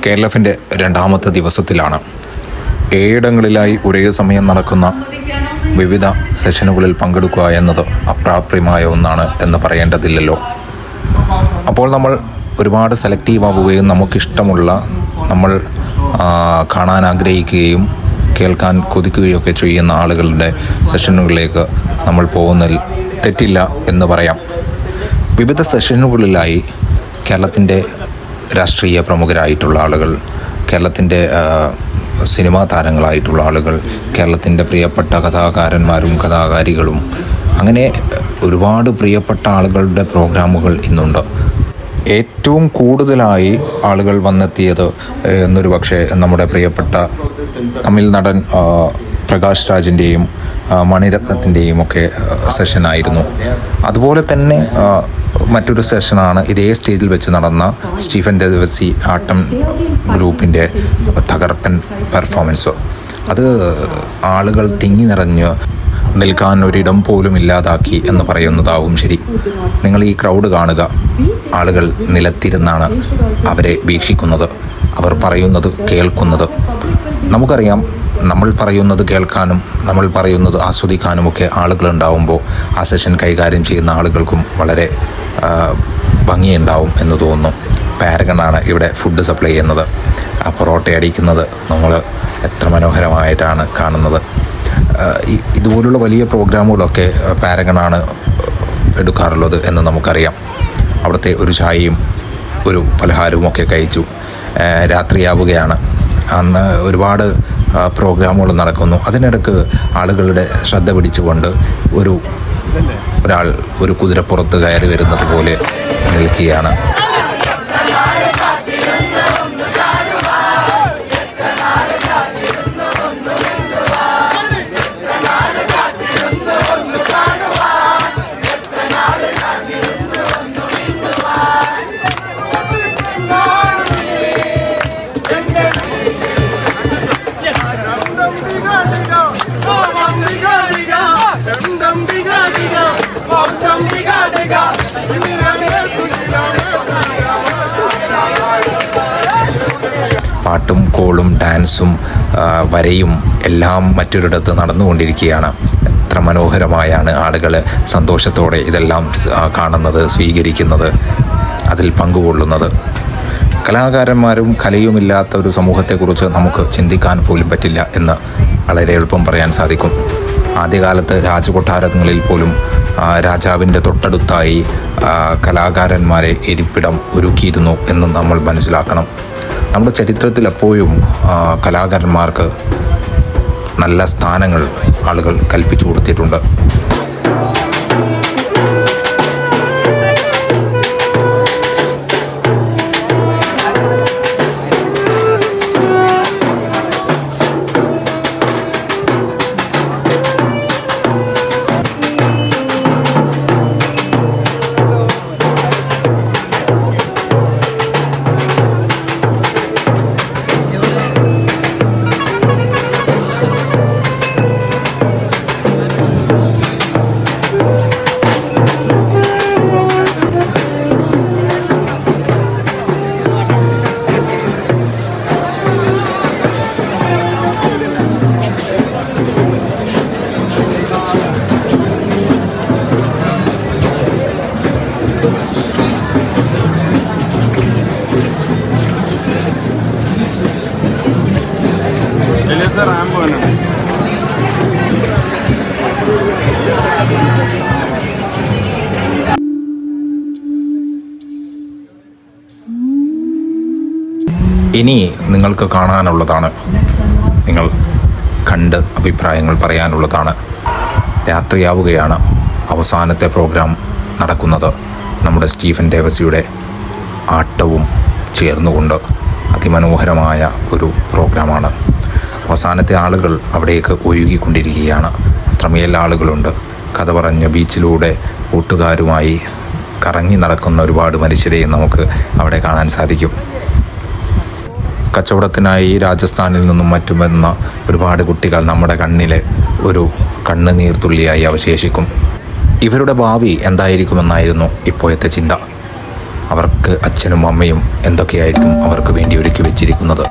KLFിൻ്റെ രണ്ടാമത്തെ ദിവസത്തിലാണ്. 7 ഇടങ്ങളിലായി ഒരേ സമയം നടക്കുന്ന വിവിധ സെഷനുകളിൽ പങ്കെടുക്കുക എന്നത് അപ്രാപ്യമായ ഒന്നാണ് എന്ന് പറയേണ്ടതില്ലല്ലോ. അപ്പോൾ നമ്മൾ ഒരുപാട് സെലക്റ്റീവ് ആവുകയും നമുക്കിഷ്ടമുള്ള നമ്മൾ കാണാൻ ആഗ്രഹിക്കുകയും കേൾക്കാൻ കൊതിക്കുകയൊക്കെ ചെയ്യുന്ന ആളുകളുടെ സെഷനുകളിലേക്ക് നമ്മൾ പോകുന്നതിൽ തെറ്റില്ല എന്ന് പറയാം. വിവിധ സെഷനുകളിലായി കേരളത്തിൻ്റെ രാഷ്ട്രീയ പ്രമുഖരായിട്ടുള്ള ആളുകൾ, കേരളത്തിൻ്റെ സിനിമാ താരങ്ങളായിട്ടുള്ള ആളുകൾ, കേരളത്തിൻ്റെ പ്രിയപ്പെട്ട കഥാകാരന്മാരും കഥാകാരികളും, അങ്ങനെ ഒരുപാട് പ്രിയപ്പെട്ട ആളുകളുടെ പ്രോഗ്രാമുകൾ ഇന്നുണ്ട്. ഏറ്റവും കൂടുതലായി ആളുകൾ വന്നെത്തിയത് എന്നൊരു പക്ഷേ നമ്മുടെ പ്രിയപ്പെട്ട തമിഴ് നടൻ പ്രകാശ് രാജിൻ്റെയും മണിരത്നത്തിൻ്റെയും ഒക്കെ സെഷനായിരുന്നു. അതുപോലെ തന്നെ മറ്റൊരു സെഷനാണ് ഇതേ സ്റ്റേജിൽ വെച്ച് നടന്ന സ്റ്റീഫൻ ദേവസി ആട്ടം ഗ്രൂപ്പിൻ്റെ തകർപ്പൻ പെർഫോമൻസ്. അത് ആളുകൾ തിങ്ങി നിറഞ്ഞ് നിൽക്കാൻ ഒരിടം പോലും ഇല്ലാതാക്കി എന്ന് പറയുന്നതാവും ശരി. നിങ്ങൾ ഈ ക്രൗഡ് കാണുക. ആളുകൾ നിലത്തിരുന്നാണ് അവരെ വീക്ഷിക്കുന്നത്, അവർ പറയുന്നത് കേൾക്കുന്നത്. നമുക്കറിയാം, നമ്മൾ പറയുന്നത് കേൾക്കാനും നമ്മൾ പറയുന്നത് ആസ്വദിക്കാനുമൊക്കെ ആളുകളുണ്ടാവുമ്പോൾ ആ സെഷൻ കൈകാര്യം ചെയ്യുന്ന ആളുകൾക്കും വളരെ ഭംഗിയുണ്ടാവും എന്ന് തോന്നുന്നു. പാരഗണാണ് ഇവിടെ ഫുഡ് സപ്ലൈ ചെയ്യുന്നത്. ആ പൊറോട്ട അടിക്കുന്നത് നമ്മൾ എത്ര മനോഹരമായിട്ടാണ് കാണുന്നത്. ഇതുപോലുള്ള വലിയ പ്രോഗ്രാമുകളൊക്കെ പാരഗണാണ് എടുക്കാറുള്ളത് എന്ന് നമുക്കറിയാം. അവിടുത്തെ ഒരു ചായയും ഒരു പലഹാരവും ഒക്കെ കഴിച്ചു. രാത്രിയാവുകയാണ്. അന്ന് ഒരുപാട് പ്രോഗ്രാമുകൾ നടക്കുന്നു. അതിനിടക്ക് ആളുകളുടെ ശ്രദ്ധ പിടിച്ചുകൊണ്ട് ഒരാൾ ഒരു കുതിരപ്പുറത്ത് കയറി വരുന്നത് പോലെ നിൽക്കുകയാണ്. പാട്ടും കോളും ഡാൻസും വരയും എല്ലാം മറ്റൊരിടത്ത് നടന്നുകൊണ്ടിരിക്കുകയാണ്. എത്ര മനോഹരമായാണ് ആളുകൾ സന്തോഷത്തോടെ ഇതെല്ലാം കാണുന്നത്, സ്വീകരിക്കുന്നത്, അതിൽ പങ്കുകൊള്ളുന്നത്. കലാകാരന്മാരും കലയുമില്ലാത്ത ഒരു സമൂഹത്തെക്കുറിച്ച് നമുക്ക് ചിന്തിക്കാൻ പോലും പറ്റില്ല എന്ന് വളരെ എളുപ്പം പറയാൻ സാധിക്കും. ആദ്യകാലത്ത് രാജകൊട്ടാരങ്ങളിൽ പോലും രാജാവിൻ്റെ തൊട്ടടുത്തായി കലാകാരന്മാരെ ഇരിപ്പിടം ഒരുക്കിയിരുന്നു എന്ന് നമ്മൾ മനസ്സിലാക്കണം. നമ്മുടെ ചരിത്രത്തിൽ എപ്പോഴും കലാകാരന്മാർക്ക് നല്ല സ്ഥാനങ്ങൾ ആളുകൾ കൽപ്പിച്ചു കൊടുത്തിട്ടുണ്ട്. ഇനി നിങ്ങൾക്ക് കാണാനുള്ളതാണ്, നിങ്ങൾ കണ്ട് അഭിപ്രായങ്ങൾ പറയാനുള്ളതാണ്. രാത്രിയാവുകയാണ്. അവസാനത്തെ പ്രോഗ്രാം നടക്കുന്നത് നമ്മുടെ സ്റ്റീഫൻ ദേവസിയുടെ ആട്ടവും ചേർന്നുകൊണ്ട് അതിമനോഹരമായ ഒരു പ്രോഗ്രാമാണ്. അവസാനത്തെ ആളുകൾ അവിടേക്ക് ഒഴുകിക്കൊണ്ടിരിക്കുകയാണ്. അത്രമേൽ ആളുകളുണ്ട്. കഥ പറഞ്ഞ ബീച്ചിലൂടെ കൂട്ടുകാരുമായി കറങ്ങി നടക്കുന്ന ഒരുപാട് മനുഷ്യരെ നമുക്ക് അവിടെ കാണാൻ സാധിക്കും. കച്ചവടത്തിനായി രാജസ്ഥാനിൽ നിന്നും മറ്റും വരുന്ന ഒരുപാട് കുട്ടികൾ നമ്മുടെ കണ്ണിലെ ഒരു കണ്ണുനീർത്തുള്ളിയായി അവശേഷിക്കും. ഇവരുടെ ഭാവി എന്തായിരിക്കുമെന്നായിരുന്നു ഇപ്പോഴത്തെ ചിന്ത. അവർക്ക് അച്ഛനും അമ്മയും എന്തൊക്കെയായിരിക്കും അവർക്ക് വേണ്ടി ഒരുക്കി വെച്ചിരിക്കുന്നത്.